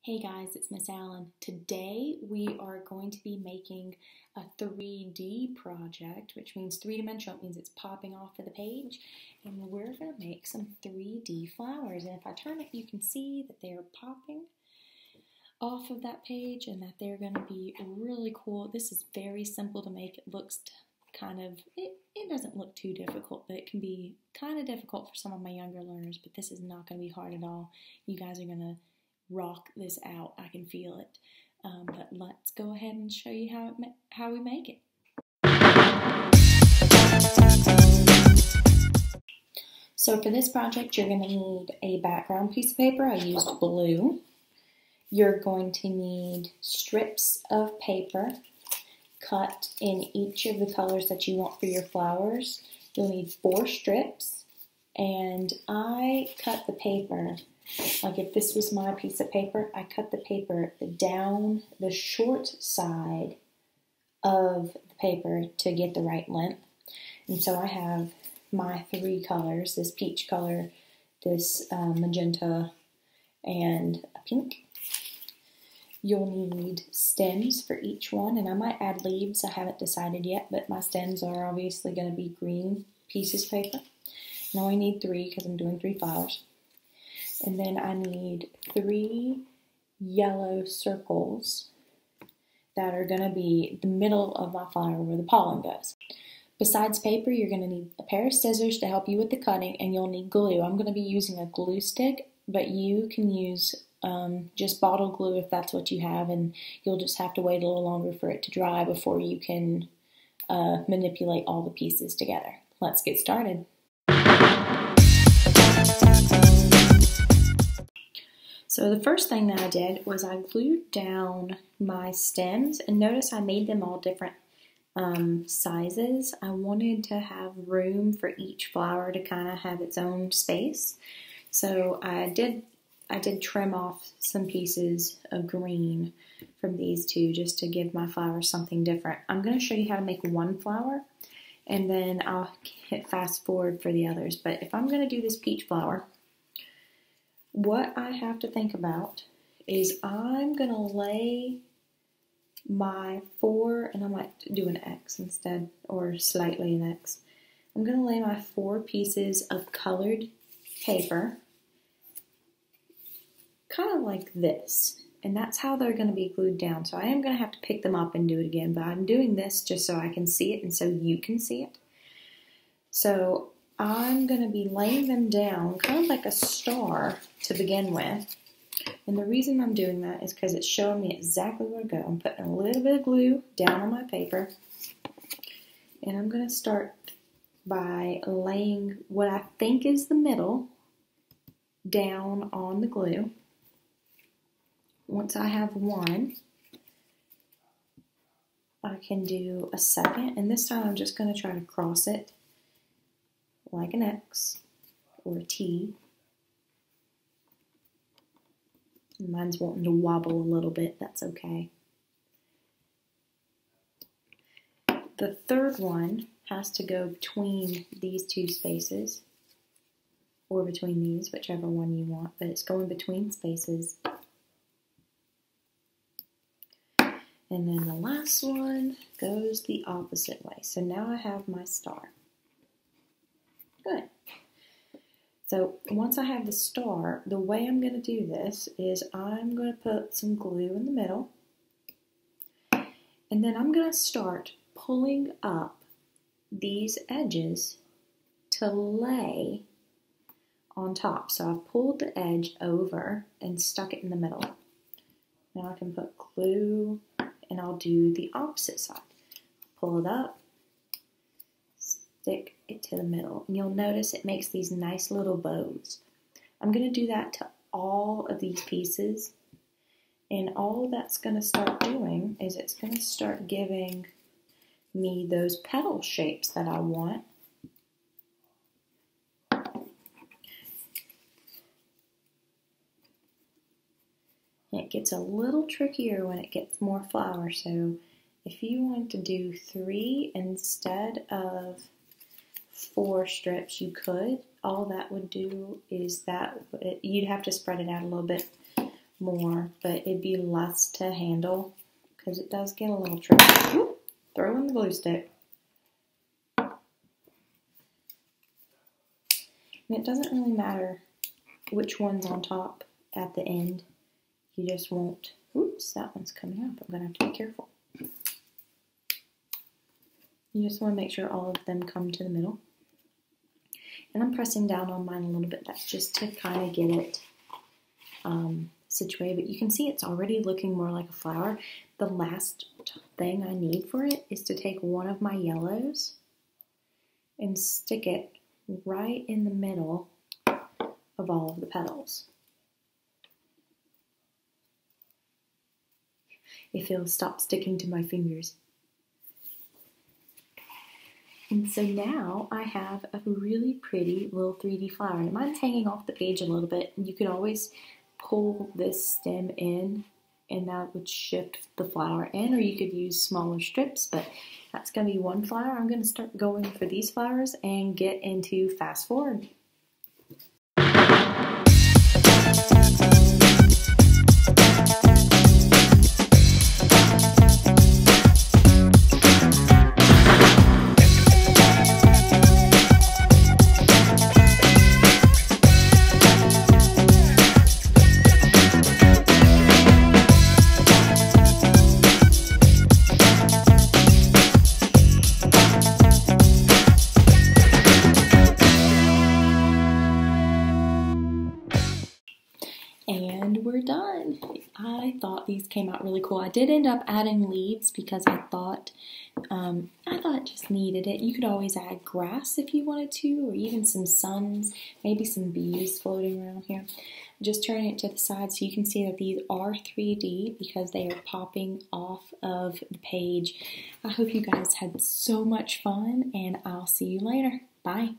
Hey guys, it's Miss Allen. Today we are going to be making a 3D project, which means three-dimensional. It means it's popping off of the page, and we're going to make some 3D flowers. And if I turn it, you can see that they're popping off of that page and that they're going to be really cool. This is very simple to make. It looks it doesn't look too difficult, but it can be kind of difficult for some of my younger learners, but this is not going to be hard at all. You guys are going to rock this out. I can feel it. But let's go ahead and show you how we make it. So for this project, you're going to need a background piece of paper. I used blue. You're going to need strips of paper cut in each of the colors that you want for your flowers. You'll need 4 strips, and I cut the paper. Like if this was my piece of paper, I cut the paper down the short side of the paper to get the right length. And so I have my 3 colors, this peach color, this magenta, and a pink. You'll need stems for each one, and I might add leaves. I haven't decided yet, but my stems are obviously going to be green pieces of paper. And I only need 3 because I'm doing 3 flowers. And then I need 3 yellow circles that are going to be the middle of my flower where the pollen goes. Besides paper, you're going to need a pair of scissors to help you with the cutting, and you'll need glue. I'm going to be using a glue stick, but you can use just bottle glue if that's what you have, and you'll just have to wait a little longer for it to dry before you can manipulate all the pieces together. Let's get started. So the first thing that I did was I glued down my stems, and notice I made them all different sizes. I wanted to have room for each flower to kind of have its own space. So I did trim off some pieces of green from these 2 just to give my flowers something different. I'm going to show you how to make one flower, and then I'll hit fast forward for the others. But if I'm going to do this peach flower, what I have to think about is I'm going to lay my 4, and I might do an X instead, or slightly an X. I'm going to lay my 4 pieces of colored paper kind of like this, and that's how they're going to be glued down. So I am going to have to pick them up and do it again, but I'm doing this just so I can see it and so you can see it. So I'm going to be laying them down kind of like a star to begin with, and the reason I'm doing that is because it's showing me exactly where to go. I'm putting a little bit of glue down on my paper, and I'm going to start by laying what I think is the middle down on the glue. Once I have one, I can do a second, and this time I'm just going to try to cross it like an X or a T. Mine's wanting to wobble a little bit, that's okay. The third one has to go between these 2 spaces, or between these, whichever one you want, but it's going between spaces. And then the last one goes the opposite way. So now I have my star. Good. So once I have the star, the way I'm going to do this is I'm going to put some glue in the middle. And then I'm going to start pulling up these edges to lay on top. So I've pulled the edge over and stuck it in the middle. Now I can put glue, and I'll do the opposite side. Pull it up, stick it to the middle, and you'll notice it makes these nice little bows. I'm going to do that to all of these pieces, and all that's going to start doing is it's going to start giving me those petal shapes that I want. It gets a little trickier when it gets more flower, so if you want to do 3 instead of 4 strips, you could. All that would do is that you'd have to spread it out a little bit, more, but it'd be less to handle because it does get a little tricky. Ooh, throw in the glue stick. And it doesn't really matter which one's on top at the end. You just won't, oops, that one's coming up. I'm gonna have to be careful. You just want to make sure all of them come to the middle. And I'm pressing down on mine a little bit. That's just to kind of get it situated. But you can see it's already looking more like a flower. The last thing I need for it is to take one of my yellows and stick it right in the middle of all of the petals. If it'll stop sticking to my fingers. And so now I have a really pretty little 3D flower. And mine's hanging off the page a little bit. You could always pull this stem in and that would shift the flower in, or you could use smaller strips, but that's going to be one flower. I'm going to start going for these flowers and get into fast forward. And we're done. I thought these came out really cool. I did end up adding leaves because I thought it just needed it. You could always add grass if you wanted to, or even some suns, maybe some bees floating around here. Just turn it to the side so you can see that these are 3D because they are popping off of the page. I hope you guys had so much fun, and I'll see you later. Bye.